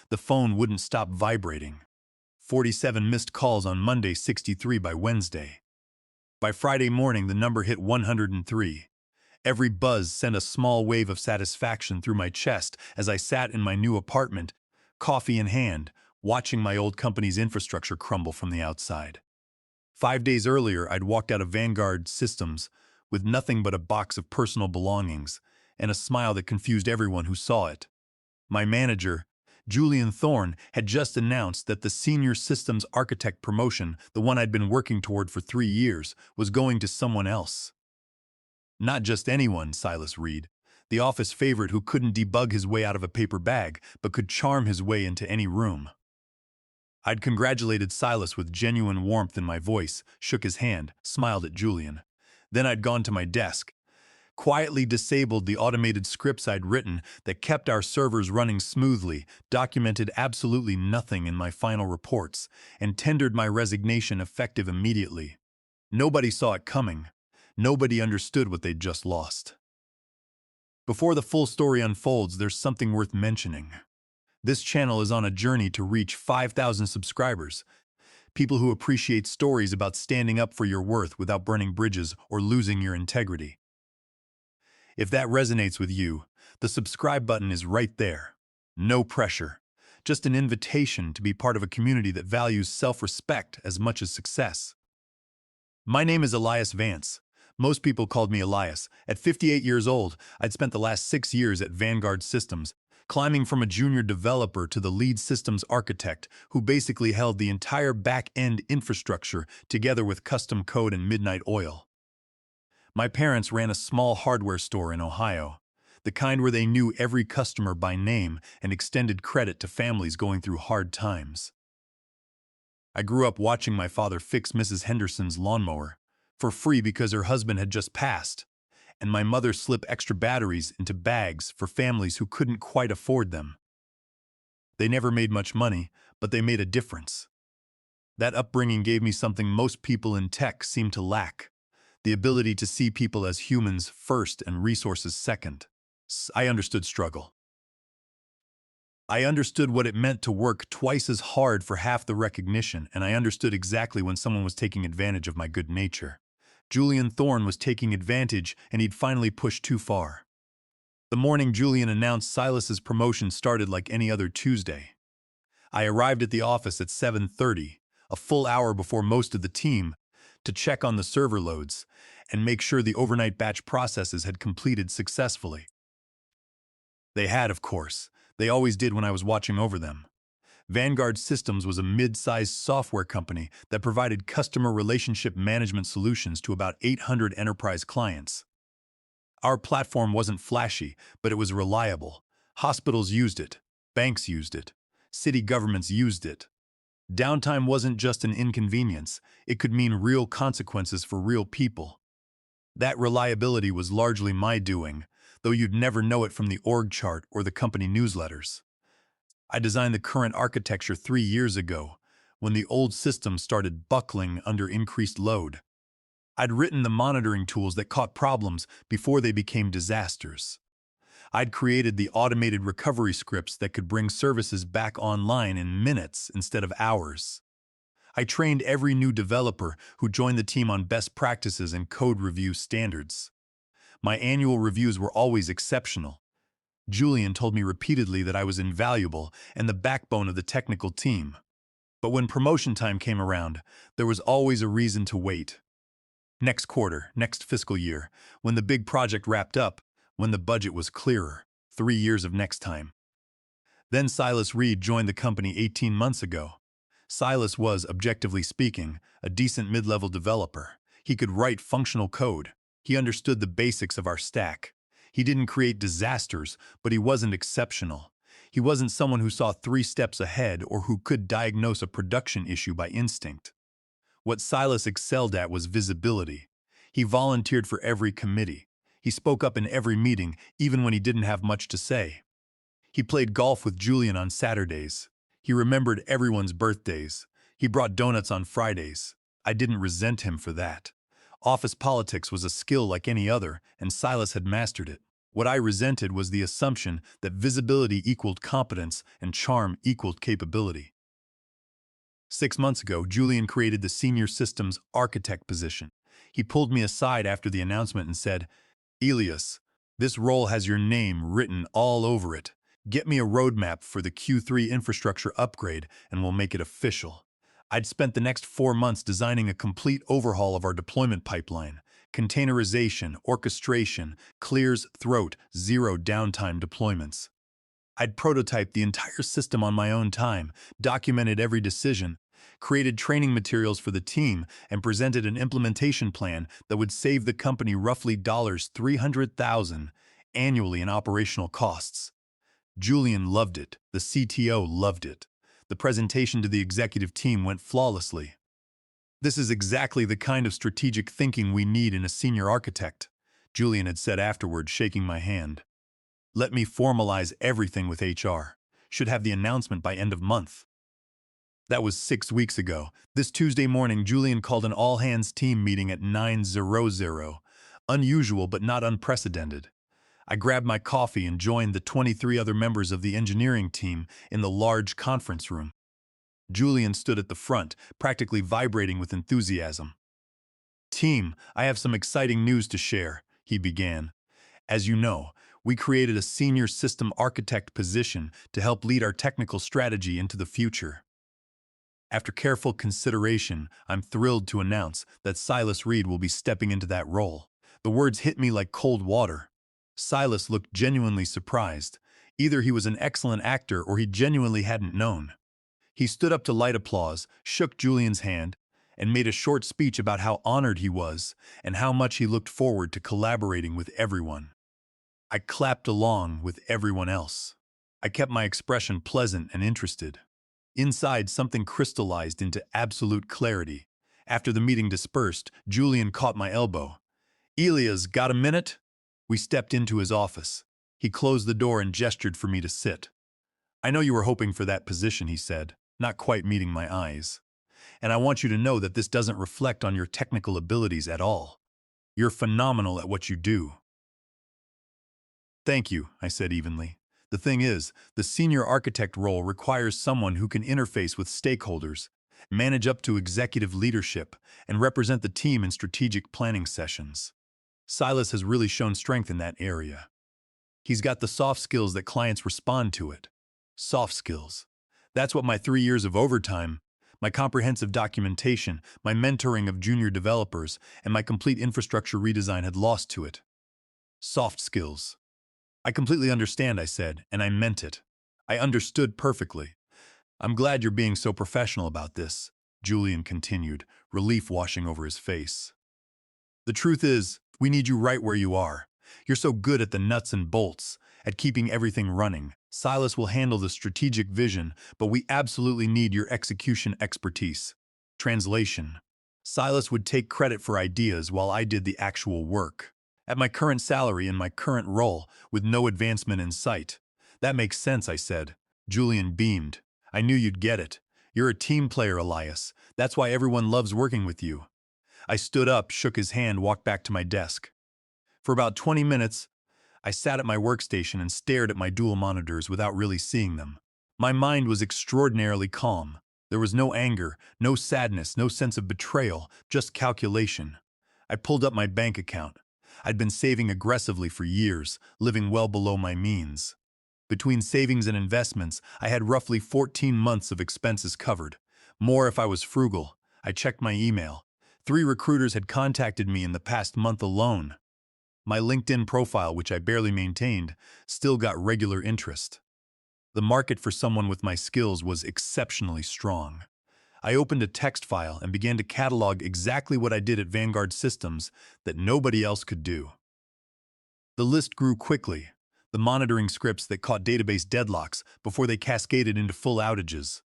The phone wouldn't stop vibrating. 47 missed calls on Monday, 63 by Wednesday. By Friday morning, the number hit 103. Every buzz sent a small wave of satisfaction through my chest as I sat in my new apartment, coffee in hand, watching my old company's infrastructure crumble from the outside. 5 days earlier, I'd walked out of Vanguard Systems with nothing but a box of personal belongings and a smile that confused everyone who saw it. My manager, Julian Thorne, had just announced that the senior systems architect promotion, the one I'd been working toward for 3 years, was going to someone else. Not just anyone, Silas Reed, the office favorite who couldn't debug his way out of a paper bag but could charm his way into any room. I'd congratulated Silas with genuine warmth in my voice, shook his hand, smiled at Julian. Then I'd gone to my desk, quietly disabled the automated scripts I'd written that kept our servers running smoothly, documented absolutely nothing in my final reports, and tendered my resignation effective immediately. Nobody saw it coming. Nobody understood what they'd just lost. Before the full story unfolds, there's something worth mentioning. This channel is on a journey to reach 5,000 subscribers, people who appreciate stories about standing up for your worth without burning bridges or losing your integrity. If that resonates with you, the subscribe button is right there. No pressure, just an invitation to be part of a community that values self-respect as much as success. My name is Elias Vance. Most people called me Elias. At 58 years old, I'd spent the last 6 years at Vanguard Systems, climbing from a junior developer to the lead systems architect who basically held the entire back-end infrastructure together with custom code and midnight oil. My parents ran a small hardware store in Ohio, the kind where they knew every customer by name and extended credit to families going through hard times. I grew up watching my father fix Mrs. Henderson's lawnmower for free because her husband had just passed, and my mother slip extra batteries into bags for families who couldn't quite afford them. They never made much money, but they made a difference. That upbringing gave me something most people in tech seem to lack: the ability to see people as humans first and resources second. I understood struggle. I understood what it meant to work twice as hard for half the recognition, and I understood exactly when someone was taking advantage of my good nature. Julian Thorne was taking advantage, and he'd finally pushed too far. The morning Julian announced Silas's promotion started like any other Tuesday. I arrived at the office at 7:30, a full hour before most of the team, to check on the server loads and make sure the overnight batch processes had completed successfully. They had, of course. They always did when I was watching over them. Vanguard Systems was a mid-sized software company that provided customer relationship management solutions to about 800 enterprise clients. Our platform wasn't flashy, but it was reliable. Hospitals used it. Banks used it. City governments used it. Downtime wasn't just an inconvenience. It could mean real consequences for real people. That reliability was largely my doing, though you'd never know it from the org chart or the company newsletters. I designed the current architecture 3 years ago, when the old system started buckling under increased load. I'd written the monitoring tools that caught problems before they became disasters. I'd created the automated recovery scripts that could bring services back online in minutes instead of hours. I trained every new developer who joined the team on best practices and code review standards. My annual reviews were always exceptional. Julian told me repeatedly that I was invaluable and the backbone of the technical team. But when promotion time came around, there was always a reason to wait. Next quarter, next fiscal year, when the big project wrapped up, when the budget was clearer, 3 years of next time. Then Silas Reed joined the company 18 months ago. Silas was, objectively speaking, a decent mid-level developer. He could write functional code. He understood the basics of our stack. He didn't create disasters, but he wasn't exceptional. He wasn't someone who saw 3 steps ahead or who could diagnose a production issue by instinct. What Silas excelled at was visibility. He volunteered for every committee. He spoke up in every meeting, even when he didn't have much to say. He played golf with Julian on Saturdays. He remembered everyone's birthdays. He brought donuts on Fridays. I didn't resent him for that. Office politics was a skill like any other, and Silas had mastered it. What I resented was the assumption that visibility equaled competence and charm equaled capability. 6 months ago, Julian created the senior systems architect position. He pulled me aside after the announcement and said, "Elias, this role has your name written all over it. Get me a roadmap for the Q3 infrastructure upgrade and we'll make it official." I'd spent the next 4 months designing a complete overhaul of our deployment pipeline. Containerization, orchestration, clears throat, zero downtime deployments. I'd prototyped the entire system on my own time, documented every decision, created training materials for the team, and presented an implementation plan that would save the company roughly $300,000 annually in operational costs. Julian loved it. The CTO loved it. The presentation to the executive team went flawlessly. "This is exactly the kind of strategic thinking we need in a senior architect," Julian had said afterward, shaking my hand. "Let me formalize everything with HR. Should have the announcement by end of month." That was 6 weeks ago. This Tuesday morning, Julian called an all-hands team meeting at 9:00. Unusual but not unprecedented. I grabbed my coffee and joined the 23 other members of the engineering team in the large conference room. Julian stood at the front, practically vibrating with enthusiasm. "Team, I have some exciting news to share," he began. "As you know, we created a senior system architect position to help lead our technical strategy into the future. After careful consideration, I'm thrilled to announce that Silas Reed will be stepping into that role." The words hit me like cold water. Silas looked genuinely surprised. Either he was an excellent actor or he genuinely hadn't known. He stood up to light applause, shook Julian's hand, and made a short speech about how honored he was and how much he looked forward to collaborating with everyone. I clapped along with everyone else. I kept my expression pleasant and interested. Inside, something crystallized into absolute clarity. After the meeting dispersed, Julian caught my elbow. "Elias, got a minute?" We stepped into his office. He closed the door and gestured for me to sit. "I know you were hoping for that position," he said, not quite meeting my eyes. "And I want you to know that this doesn't reflect on your technical abilities at all. You're phenomenal at what you do." "Thank you," I said evenly. "The thing is, the senior architect role requires someone who can interface with stakeholders, manage up to executive leadership, and represent the team in strategic planning sessions. Silas has really shown strength in that area. He's got the soft skills that clients respond to it. Soft skills. That's what my 3 years of overtime, my comprehensive documentation, my mentoring of junior developers, and my complete infrastructure redesign had lost to it. Soft skills." "I completely understand," I said, and I meant it. I understood perfectly. "I'm glad you're being so professional about this," Julian continued, relief washing over his face. "The truth is, we need you right where you are. You're so good at the nuts and bolts, at keeping everything running. Silas will handle the strategic vision, but we absolutely need your execution expertise." Translation: Silas would take credit for ideas while I did the actual work. At my current salary in my current role, with no advancement in sight. "That makes sense," I said. Julian beamed. "I knew you'd get it. You're a team player, Elias. That's why everyone loves working with you." I stood up, shook his hand, walked back to my desk. For about 20 minutes, I sat at my workstation and stared at my dual monitors without really seeing them. My mind was extraordinarily calm. There was no anger, no sadness, no sense of betrayal, just calculation. I pulled up my bank account. I'd been saving aggressively for years, living well below my means. Between savings and investments, I had roughly 14 months of expenses covered. More if I was frugal. I checked my email. 3 recruiters had contacted me in the past month alone. My LinkedIn profile, which I barely maintained, still got regular interest. The market for someone with my skills was exceptionally strong. I opened a text file and began to catalog exactly what I did at Vanguard Systems that nobody else could do. The list grew quickly. The monitoring scripts that caught database deadlocks before they cascaded into full outages.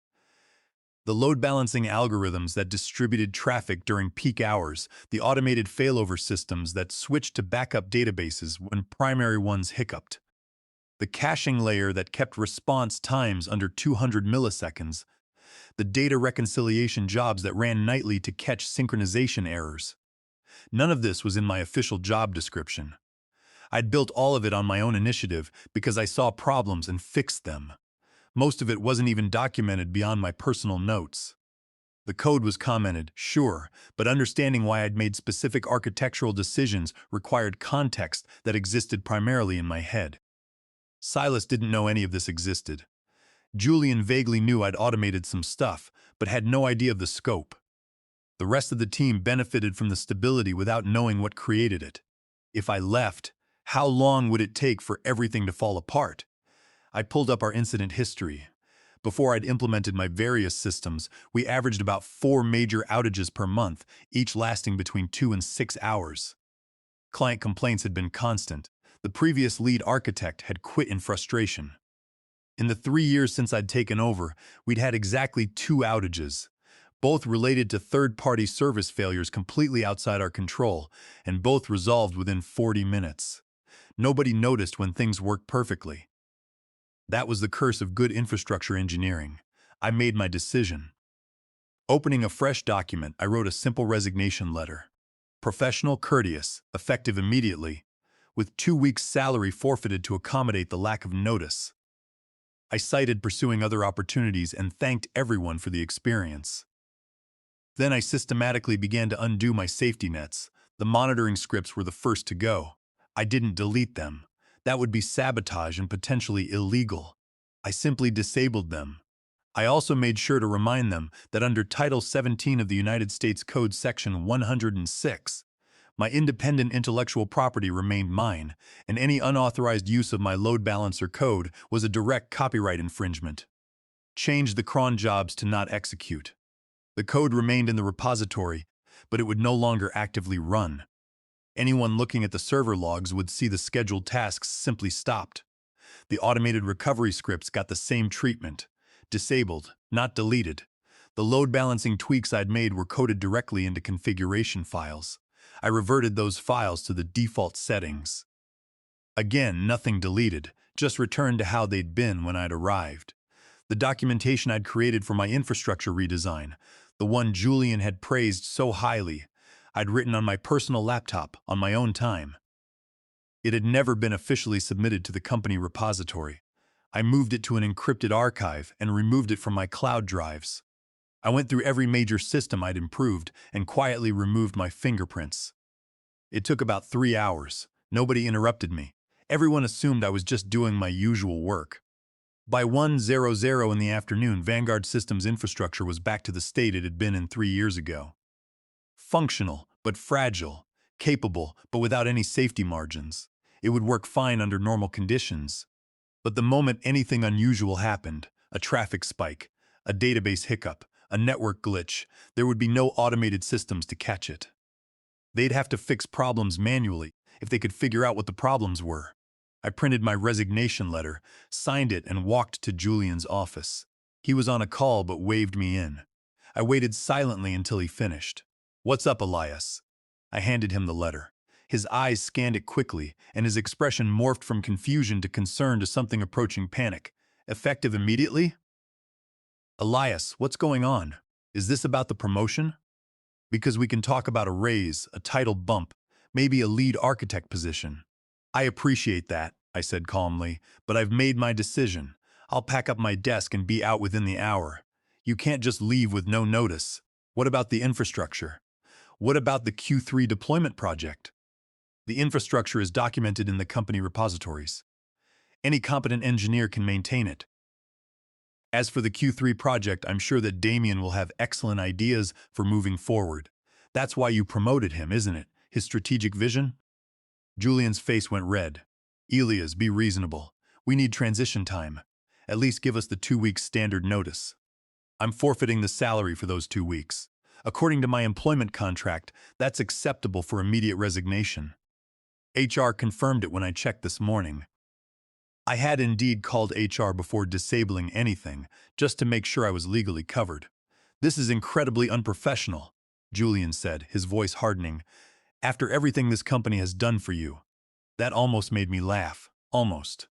The load balancing algorithms that distributed traffic during peak hours. The automated failover systems that switched to backup databases when primary ones hiccuped. The caching layer that kept response times under 200 milliseconds. The data reconciliation jobs that ran nightly to catch synchronization errors. None of this was in my official job description. I'd built all of it on my own initiative because I saw problems and fixed them. Most of it wasn't even documented beyond my personal notes. The code was commented, sure, but understanding why I'd made specific architectural decisions required context that existed primarily in my head. Silas didn't know any of this existed. Julian vaguely knew I'd automated some stuff, but had no idea of the scope. The rest of the team benefited from the stability without knowing what created it. If I left, how long would it take for everything to fall apart? I pulled up our incident history. Before I'd implemented my various systems, we averaged about 4 major outages per month, each lasting between 2 and 6 hours. Client complaints had been constant. The previous lead architect had quit in frustration. In the 3 years since I'd taken over, we'd had exactly 2 outages, both related to third-party service failures completely outside our control, and both resolved within 40 minutes. Nobody noticed when things worked perfectly. That was the curse of good infrastructure engineering. I made my decision. Opening a fresh document, I wrote a simple resignation letter. Professional, courteous, effective immediately, with 2 weeks' salary forfeited to accommodate the lack of notice. I cited pursuing other opportunities and thanked everyone for the experience. Then I systematically began to undo my safety nets. The monitoring scripts were the first to go. I didn't delete them. That would be sabotage and potentially illegal. I simply disabled them. I also made sure to remind them that under Title 17 of the United States Code Section 106, my independent intellectual property remained mine, and any unauthorized use of my load balancer code was a direct copyright infringement. Changed the cron jobs to not execute. The code remained in the repository, but it would no longer actively run. Anyone looking at the server logs would see the scheduled tasks simply stopped. The automated recovery scripts got the same treatment. Disabled, not deleted. The load balancing tweaks I'd made were coded directly into configuration files. I reverted those files to the default settings. Again, nothing deleted, just returned to how they'd been when I'd arrived. The documentation I'd created for my infrastructure redesign, the one Julian had praised so highly, I'd written on my personal laptop on my own time. It had never been officially submitted to the company repository. I moved it to an encrypted archive and removed it from my cloud drives. I went through every major system I'd improved and quietly removed my fingerprints. It took about 3 hours. Nobody interrupted me. Everyone assumed I was just doing my usual work. By 1:00 in the afternoon, Vanguard Systems infrastructure was back to the state it had been in 3 years ago. Functional, but fragile. Capable, but without any safety margins. It would work fine under normal conditions. But the moment anything unusual happened, a traffic spike, a database hiccup, a network glitch, there would be no automated systems to catch it. They'd have to fix problems manually if they could figure out what the problems were. I printed my resignation letter, signed it, and walked to Julian's office. He was on a call but waved me in. I waited silently until he finished. "What's up, Elias?" I handed him the letter. His eyes scanned it quickly, and his expression morphed from confusion to concern to something approaching panic. "Effective immediately?" "Elias, what's going on? Is this about the promotion?" "Because we can talk about a raise, a title bump, maybe a lead architect position." "I appreciate that," I said calmly, "but I've made my decision. I'll pack up my desk and be out within the hour. You can't just leave with no notice. What about the infrastructure? What about the Q3 deployment project?" "The infrastructure is documented in the company repositories. Any competent engineer can maintain it. As for the Q3 project, I'm sure that Damien will have excellent ideas for moving forward. That's why you promoted him, isn't it? His strategic vision?" Julian's face went red. "Elias, be reasonable. We need transition time. At least give us the 2 weeks standard notice." "I'm forfeiting the salary for those 2 weeks. According to my employment contract, that's acceptable for immediate resignation. HR confirmed it when I checked this morning." I had indeed called HR before disabling anything, just to make sure I was legally covered. "This is incredibly unprofessional," Julian said, his voice hardening. "After everything this company has done for you." That almost made me laugh. Almost.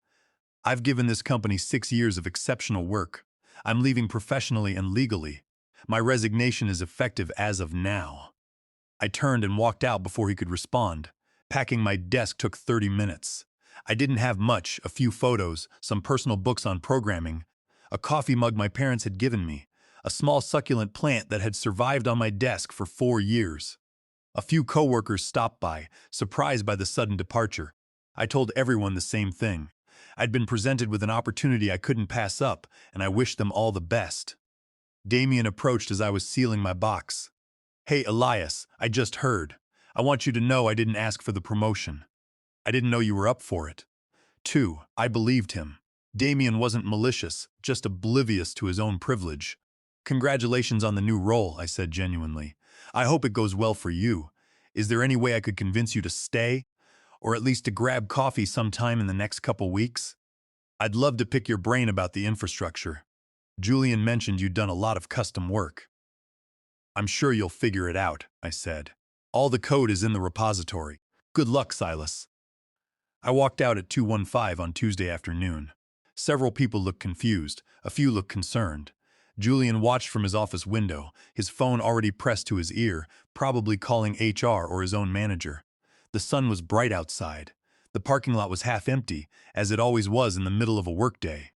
I've given this company 6 years of exceptional work. I'm leaving professionally and legally. My resignation is effective as of now. I turned and walked out before he could respond. Packing my desk took 30 minutes. I didn't have much, a few photos, some personal books on programming, a coffee mug my parents had given me, a small succulent plant that had survived on my desk for 4 years. A few coworkers stopped by, surprised by the sudden departure. I told everyone the same thing. I'd been presented with an opportunity I couldn't pass up, and I wished them all the best. Damien approached as I was sealing my box. "Hey, Elias, I just heard. I want you to know I didn't ask for the promotion. I didn't know you were up for it." 2. I believed him. Damien wasn't malicious, just oblivious to his own privilege. "Congratulations on the new role," I said genuinely. "I hope it goes well for you. Is there any way I could convince you to stay? Or at least to grab coffee sometime in the next couple weeks? I'd love to pick your brain about the infrastructure. Julian mentioned you'd done a lot of custom work." "I'm sure you'll figure it out," I said. "All the code is in the repository. Good luck, Silas." I walked out at 2:15 on Tuesday afternoon. Several people looked confused, a few looked concerned. Julian watched from his office window, his phone already pressed to his ear, probably calling HR or his own manager. The sun was bright outside. The parking lot was half empty, as it always was in the middle of a workday.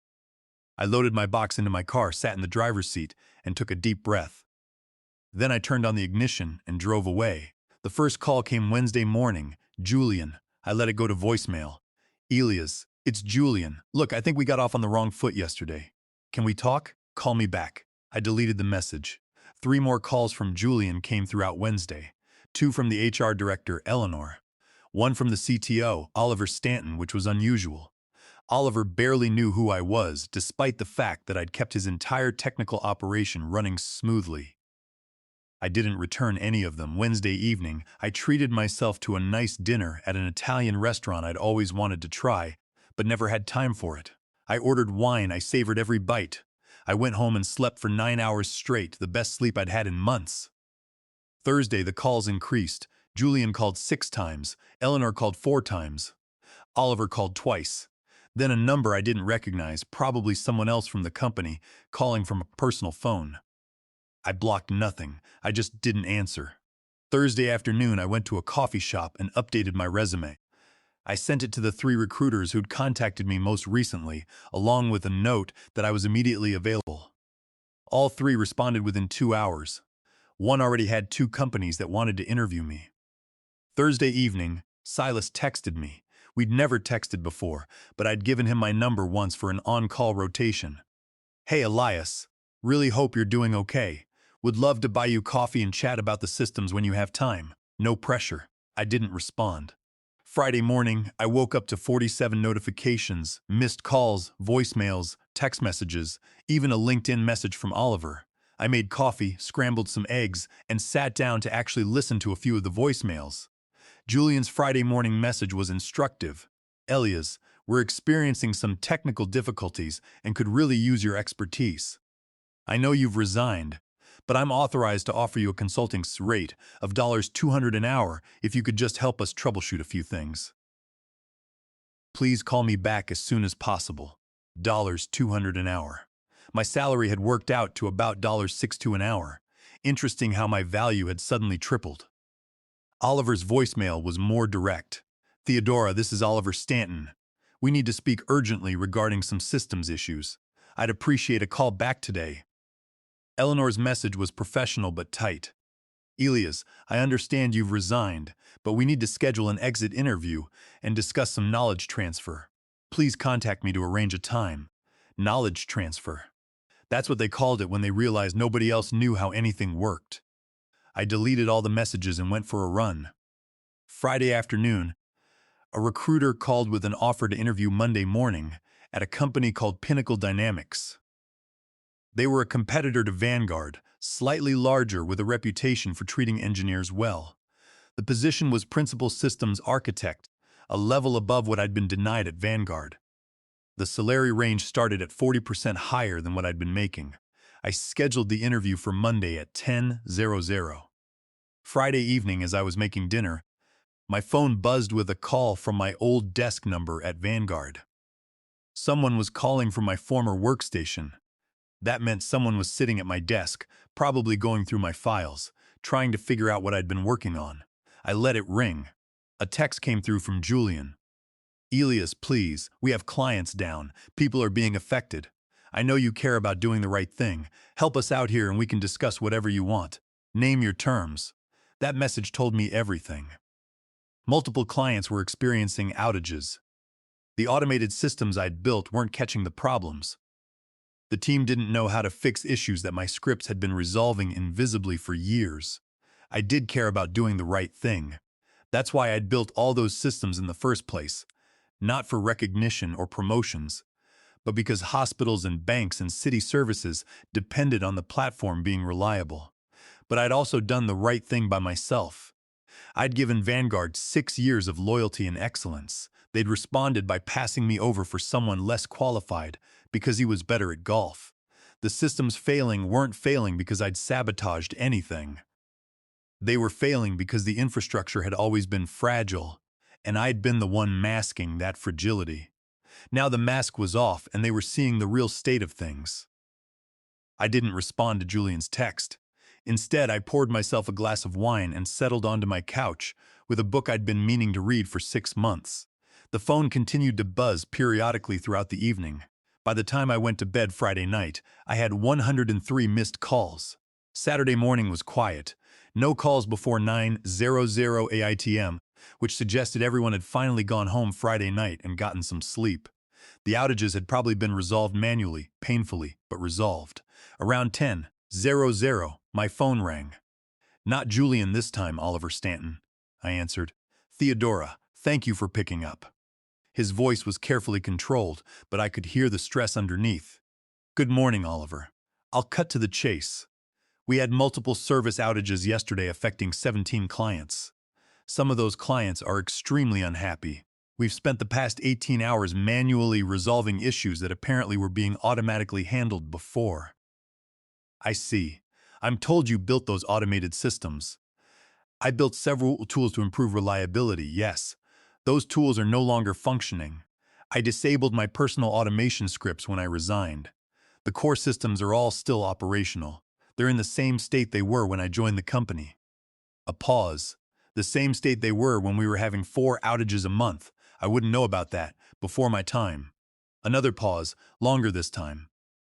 I loaded my box into my car, sat in the driver's seat, and took a deep breath. Then I turned on the ignition and drove away. The first call came Wednesday morning. "Julian." I let it go to voicemail. "Elias, it's Julian. Look, I think we got off on the wrong foot yesterday. Can we talk? Call me back." I deleted the message. 3 more calls from Julian came throughout Wednesday. 2 from the HR director, Eleanor. 1 from the CTO, Oliver Stanton, which was unusual. Oliver barely knew who I was, despite the fact that I'd kept his entire technical operation running smoothly. I didn't return any of them. Wednesday evening, I treated myself to a nice dinner at an Italian restaurant I'd always wanted to try, but never had time for it. I ordered wine, I savored every bite. I went home and slept for 9 hours straight, the best sleep I'd had in months. Thursday, the calls increased. Julian called 6 times, Eleanor called 4 times. Oliver called twice. Then a number I didn't recognize, probably someone else from the company, calling from a personal phone. I blocked nothing, I just didn't answer. Thursday afternoon, I went to a coffee shop and updated my resume. I sent it to the 3 recruiters who'd contacted me most recently, along with a note that I was immediately available. All 3 responded within 2 hours. One already had 2 companies that wanted to interview me. Thursday evening, Silas texted me. We'd never texted before, but I'd given him my number once for an on-call rotation. "Hey, Elias. Really hope you're doing okay. Would love to buy you coffee and chat about the systems when you have time. No pressure." I didn't respond. Friday morning, I woke up to 47 notifications, missed calls, voicemails, text messages, even a LinkedIn message from Oliver. I made coffee, scrambled some eggs, and sat down to actually listen to a few of the voicemails. Julian's Friday morning message was instructive. "Elias, we're experiencing some technical difficulties and could really use your expertise. I know you've resigned, but I'm authorized to offer you a consulting rate of $200 an hour if you could just help us troubleshoot a few things. Please call me back as soon as possible. $200 an hour." My salary had worked out to about $6.2 an hour. Interesting how my value had suddenly tripled. Oliver's voicemail was more direct. "Theodora, this is Oliver Stanton. We need to speak urgently regarding some systems issues. I'd appreciate a call back today." Eleanor's message was professional but tight. "Elias, I understand you've resigned, but we need to schedule an exit interview and discuss some knowledge transfer. Please contact me to arrange a time." Knowledge transfer. That's what they called it when they realized nobody else knew how anything worked. I deleted all the messages and went for a run. Friday afternoon, a recruiter called with an offer to interview Monday morning at a company called Pinnacle Dynamics. They were a competitor to Vanguard, slightly larger with a reputation for treating engineers well. The position was Principal Systems Architect, a level above what I'd been denied at Vanguard. The salary range started at 40% higher than what I'd been making. I scheduled the interview for Monday at 10:00. Friday evening, as I was making dinner, my phone buzzed with a call from my old desk number at Vanguard. Someone was calling from my former workstation. That meant someone was sitting at my desk, probably going through my files, trying to figure out what I'd been working on. I let it ring. A text came through from Julian. Elias, please, we have clients down. People are being affected. I know you care about doing the right thing. Help us out here and we can discuss whatever you want. Name your terms. That message told me everything. Multiple clients were experiencing outages. The automated systems I'd built weren't catching the problems. The team didn't know how to fix issues that my scripts had been resolving invisibly for years. I did care about doing the right thing. That's why I'd built all those systems in the first place. Not for recognition or promotions, but because hospitals and banks and city services depended on the platform being reliable. But I'd also done the right thing by myself. I'd given Vanguard 6 years of loyalty and excellence. They'd responded by passing me over for someone less qualified because he was better at golf. The systems failing weren't failing because I'd sabotaged anything. They were failing because the infrastructure had always been fragile, and I'd been the one masking that fragility. Now the mask was off and they were seeing the real state of things. I didn't respond to Julian's text. Instead, I poured myself a glass of wine and settled onto my couch with a book I'd been meaning to read for 6 months. The phone continued to buzz periodically throughout the evening. By the time I went to bed Friday night, I had 103 missed calls. Saturday morning was quiet. No calls before 9:00 AITM, which suggested everyone had finally gone home Friday night and gotten some sleep. The outages had probably been resolved manually, painfully, but resolved. Around 10:00, my phone rang. Not Julian this time, Oliver Stanton, I answered. Theodora, thank you for picking up. His voice was carefully controlled, but I could hear the stress underneath. Good morning, Oliver. I'll cut to the chase. We had multiple service outages yesterday affecting 17 clients. Some of those clients are extremely unhappy. We've spent the past 18 hours manually resolving issues that apparently were being automatically handled before. I see. I'm told you built those automated systems. I built several tools to improve reliability, yes. Those tools are no longer functioning. I disabled my personal automation scripts when I resigned. The core systems are all still operational. They're in the same state they were when I joined the company. A pause. The same state they were when we were having 4 outages a month. I wouldn't know about that before my time. Another pause, longer this time.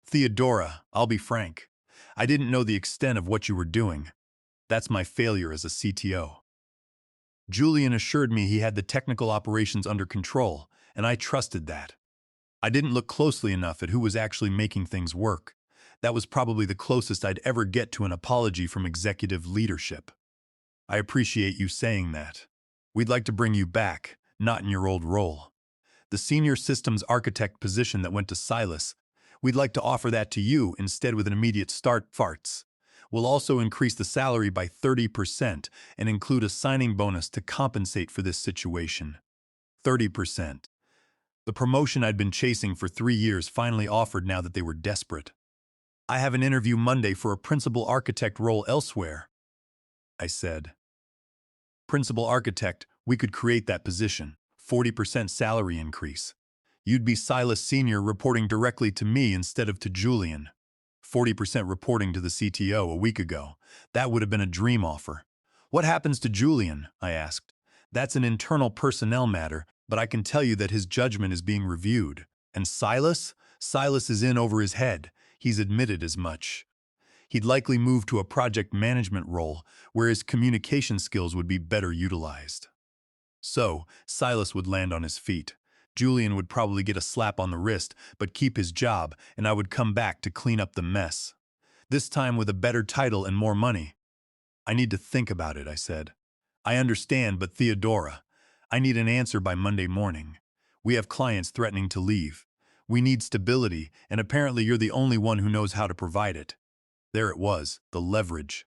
Theodora, I'll be frank. I didn't know the extent of what you were doing. That's my failure as a CTO. Julian assured me he had the technical operations under control, and I trusted that. I didn't look closely enough at who was actually making things work. That was probably the closest I'd ever get to an apology from executive leadership. I appreciate you saying that. We'd like to bring you back, not in your old role. The senior systems architect position that went to Silas, we'd like to offer that to you instead with an immediate start farts. We'll also increase the salary by 30% and include a signing bonus to compensate for this situation. 30%. The promotion I'd been chasing for 3 years finally offered now that they were desperate. I have an interview Monday for a principal architect role elsewhere, I said. Principal architect, we could create that position. 40% salary increase. You'd be Silas Sr. reporting directly to me instead of to Julian. 40% reporting to the CTO a week ago. That would have been a dream offer. What happens to Julian? I asked. That's an internal personnel matter, but I can tell you that his judgment is being reviewed. And Silas? Silas is in over his head. He's admitted as much. He'd likely move to a project management role where his communication skills would be better utilized. So, Silas would land on his feet. Julian would probably get a slap on the wrist, but keep his job, and I would come back to clean up the mess. This time with a better title and more money. I need to think about it, I said. I understand, but Theodora, I need an answer by Monday morning. We have clients threatening to leave. We need stability, and apparently you're the only one who knows how to provide it. There it was, the leverage.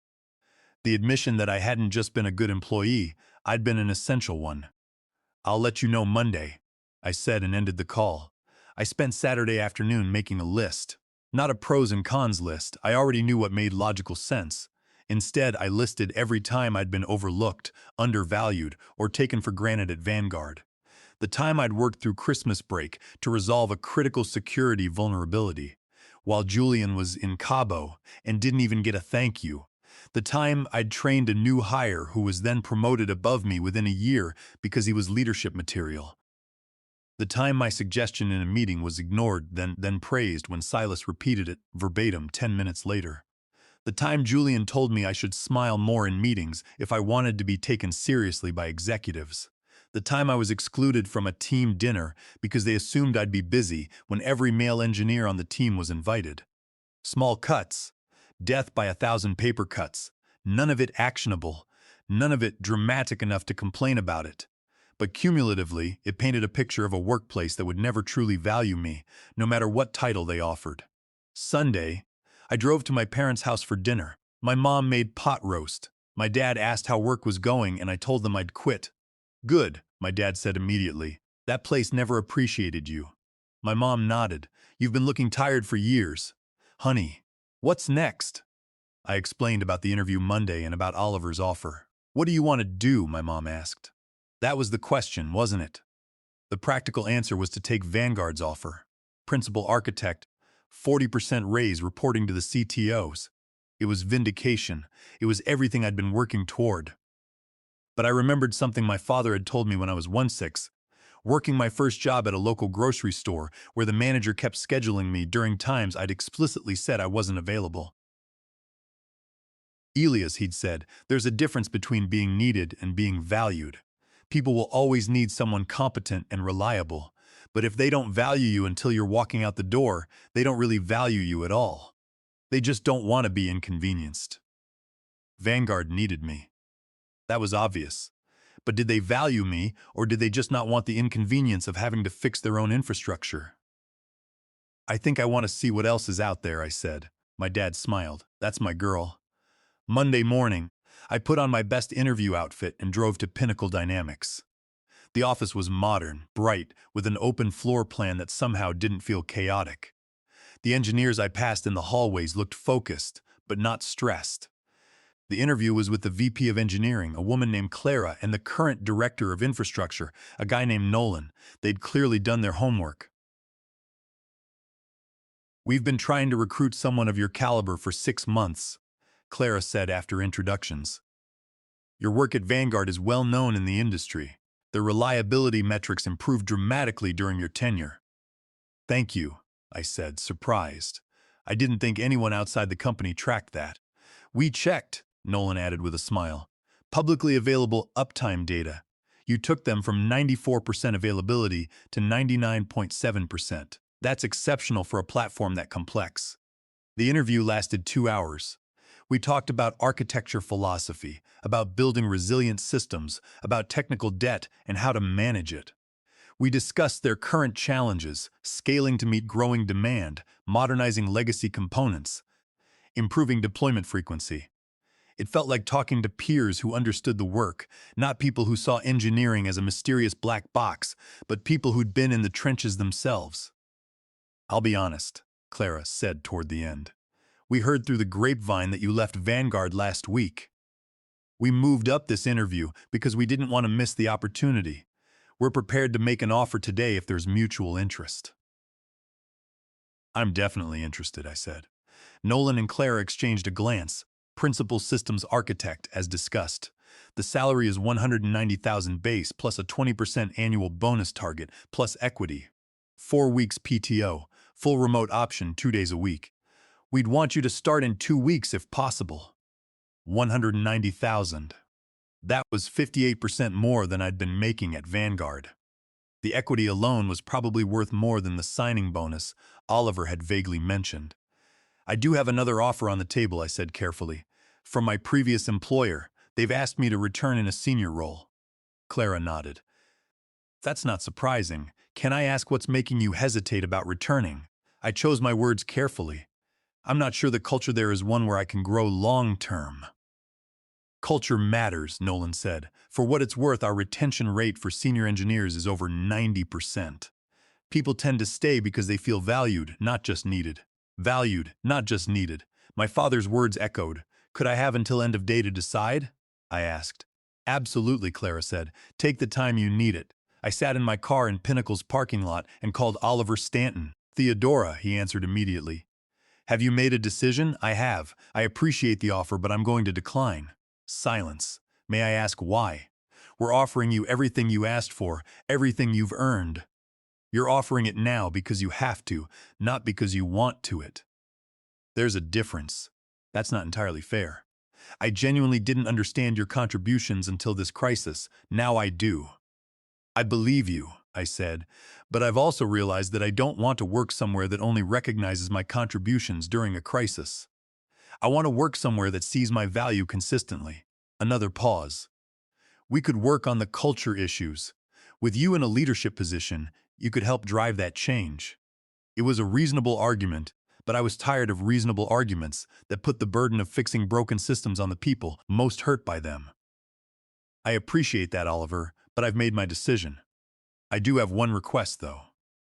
The admission that I hadn't just been a good employee, I'd been an essential one. I'll let you know Monday, I said and ended the call. I spent Saturday afternoon making a list. Not a pros and cons list, I already knew what made logical sense. Instead, I listed every time I'd been overlooked, undervalued, or taken for granted at Vanguard. The time I'd worked through Christmas break to resolve a critical security vulnerability, while Julian was in Cabo and didn't even get a thank you. The time I'd trained a new hire who was then promoted above me within a year because he was leadership material. The time my suggestion in a meeting was ignored, then praised when Silas repeated it verbatim 10 minutes later. The time Julian told me I should smile more in meetings if I wanted to be taken seriously by executives. The time I was excluded from a team dinner because they assumed I'd be busy when every male engineer on the team was invited. Small cuts. Death by 1,000 paper cuts. None of it actionable. None of it dramatic enough to complain about it. But cumulatively, it painted a picture of a workplace that would never truly value me, no matter what title they offered. Sunday, I drove to my parents' house for dinner. My mom made pot roast. My dad asked how work was going, and I told them I'd quit. Good, my dad said immediately. That place never appreciated you. My mom nodded. You've been looking tired for years. Honey, what's next? I explained about the interview Monday and about Oliver's offer. What do you want to do? My mom asked. That was the question, wasn't it? The practical answer was to take Vanguard's offer. Principal architect, 40% raise reporting to the CTOs. It was vindication. It was everything I'd been working toward. But I remembered something my father had told me when I was 16, working my first job at a local grocery store where the manager kept scheduling me during times I'd explicitly said I wasn't available. Elias, he'd said, there's a difference between being needed and being valued. People will always need someone competent and reliable, but if they don't value you until you're walking out the door, they don't really value you at all. They just don't want to be inconvenienced. Vanguard needed me. That was obvious. But did they value me, or did they just not want the inconvenience of having to fix their own infrastructure? I think I want to see what else is out there, I said. My dad smiled. That's my girl. Monday morning, I put on my best interview outfit and drove to Pinnacle Dynamics. The office was modern, bright, with an open floor plan that somehow didn't feel chaotic. The engineers I passed in the hallways looked focused, but not stressed. The interview was with the VP of Engineering, a woman named Clara, and the current Director of Infrastructure, a guy named Nolan. They'd clearly done their homework. We've been trying to recruit someone of your caliber for 6 months, Clara said after introductions. Your work at Vanguard is well known in the industry. The reliability metrics improved dramatically during your tenure. Thank you, I said, surprised. I didn't think anyone outside the company tracked that. We checked, Nolan added with a smile. Publicly available uptime data. You took them from 94% availability to 99.7%. That's exceptional for a platform that complex. The interview lasted 2 hours. We talked about architecture philosophy, about building resilient systems, about technical debt and how to manage it. We discussed their current challenges, scaling to meet growing demand, modernizing legacy components, improving deployment frequency. It felt like talking to peers who understood the work, not people who saw engineering as a mysterious black box, but people who'd been in the trenches themselves. I'll be honest, Clara said toward the end. We heard through the grapevine that you left Vanguard last week. We moved up this interview because we didn't want to miss the opportunity. We're prepared to make an offer today if there's mutual interest. I'm definitely interested, I said. Nolan and Clara exchanged a glance. Principal systems architect, as discussed. The salary is $190,000 base plus a 20% annual bonus target plus equity. 4 weeks PTO, full remote option 2 days a week. We'd want you to start in 2 weeks if possible. $190,000. That was 58% more than I'd been making at Vanguard. The equity alone was probably worth more than the signing bonus Oliver had vaguely mentioned. I do have another offer on the table, I said carefully. From my previous employer, they've asked me to return in a senior role. Clara nodded. That's not surprising. Can I ask what's making you hesitate about returning? I chose my words carefully. I'm not sure the culture there is one where I can grow long-term. Culture matters, Nolan said. For what it's worth, our retention rate for senior engineers is over 90%. People tend to stay because they feel valued, not just needed. Valued, not just needed. My father's words echoed. Could I have until end of day to decide? I asked. Absolutely, Clara said. Take the time you need it. I sat in my car in Pinnacle's parking lot and called Oliver Stanton. Theodora, he answered immediately. Have you made a decision? I have. I appreciate the offer, but I'm going to decline. Silence. May I ask why? We're offering you everything you asked for, everything you've earned. You're offering it now because you have to, not because you want to it. There's a difference. That's not entirely fair. I genuinely didn't understand your contributions until this crisis. Now I do. I believe you, I said, but I've also realized that I don't want to work somewhere that only recognizes my contributions during a crisis. I want to work somewhere that sees my value consistently. Another pause. We could work on the culture issues. With you in a leadership position, you could help drive that change. It was a reasonable argument, but I was tired of reasonable arguments that put the burden of fixing broken systems on the people most hurt by them. I appreciate that, Oliver, but I've made my decision. I do have one request, though.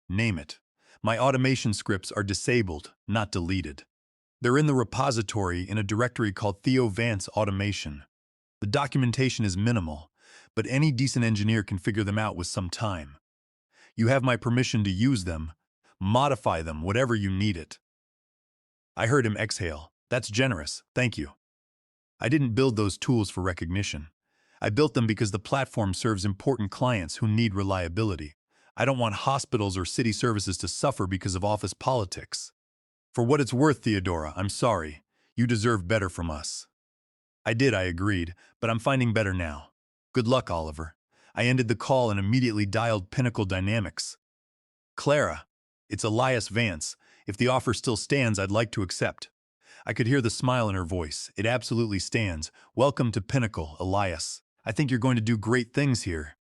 Name it. My automation scripts are disabled, not deleted. They're in the repository in a directory called Theo Vance Automation. The documentation is minimal, but any decent engineer can figure them out with some time. You have my permission to use them, modify them, whatever you need it. I heard him exhale. That's generous, thank you. I didn't build those tools for recognition. I built them because the platform serves important clients who need reliability. I don't want hospitals or city services to suffer because of office politics. For what it's worth, Theodora, I'm sorry. You deserve better from us. I agreed, but I'm finding better now. Good luck, Oliver. I ended the call and immediately dialed Pinnacle Dynamics. Clara, it's Elias Vance. If the offer still stands, I'd like to accept. I could hear the smile in her voice. It absolutely stands. Welcome to Pinnacle, Elias. I think you're going to do great things here.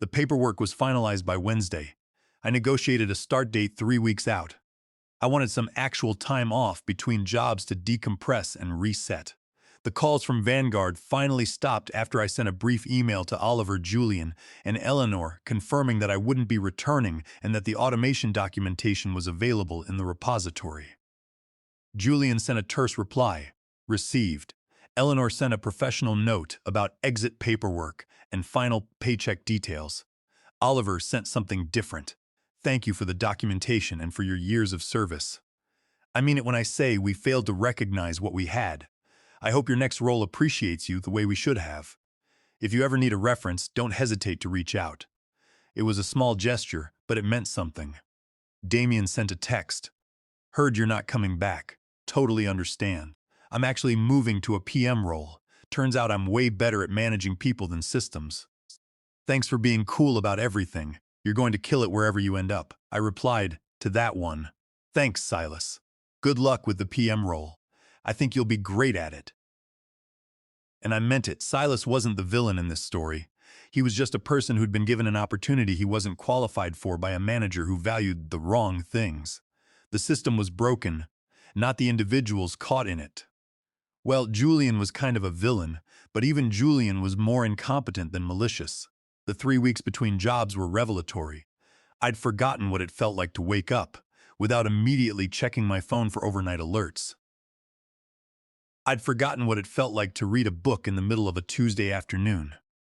The paperwork was finalized by Wednesday. I negotiated a start date 3 weeks out. I wanted some actual time off between jobs to decompress and reset. The calls from Vanguard finally stopped after I sent a brief email to Oliver, Julian, and Eleanor confirming that I wouldn't be returning and that the automation documentation was available in the repository. Julian sent a terse reply, received. Eleanor sent a professional note about exit paperwork and final paycheck details. Oliver sent something different. Thank you for the documentation and for your years of service. I mean it when I say we failed to recognize what we had. I hope your next role appreciates you the way we should have. If you ever need a reference, don't hesitate to reach out. It was a small gesture, but it meant something. Damien sent a text. Heard you're not coming back. Totally understand. I'm actually moving to a PM role. Turns out I'm way better at managing people than systems. Thanks for being cool about everything. You're going to kill it wherever you end up. I replied to that one. Thanks, Silas. Good luck with the PM role. I think you'll be great at it. And I meant it. Silas wasn't the villain in this story. He was just a person who'd been given an opportunity he wasn't qualified for by a manager who valued the wrong things. The system was broken, not the individuals caught in it. Well, Julian was kind of a villain, but even Julian was more incompetent than malicious. The 3 weeks between jobs were revelatory. I'd forgotten what it felt like to wake up, without immediately checking my phone for overnight alerts. I'd forgotten what it felt like to read a book in the middle of a Tuesday afternoon.